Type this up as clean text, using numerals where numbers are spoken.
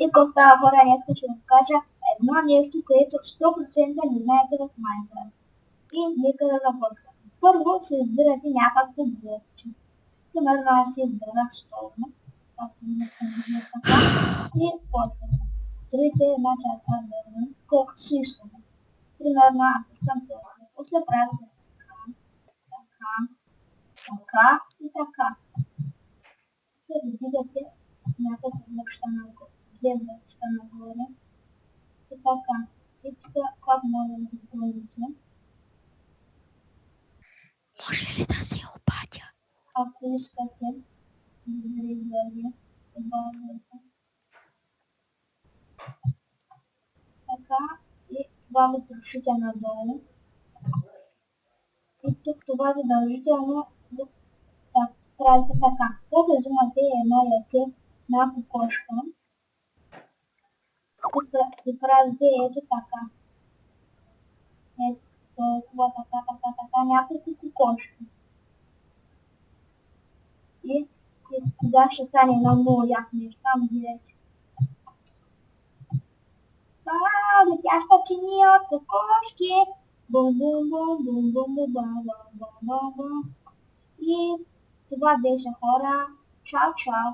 И коста хора, някой ще ви кажа едно нещо, което 100% не знаете в Minecraft. И нека да започваме. Първо се избирате някакво блокче. Примерно аз си избрах столно, както имате вие така, и почваме. Строите една част на дърво, колкото си искаме. Примерно аз искам толкова. После правите така, така, така и така. Се вдигате няколко блокчета нагоре, две блокчета нагоре и така. И тук как може да ги сложите? Може ли да се обадя? Ако искате, добре, добавяйте. Така и това го трошите надолу. И тук това задължително правите така. Тук взимате едно яйце на кокошка и правите ето така. Ето толкова така, няколко кокошки. И кога ще стане едно много яко нещо, само видете. Летяща чиния от кокошки. Бум-бум-бум-бум-бум-бум-бум-бум-бум-бум. И това беше хора. Чао, чао!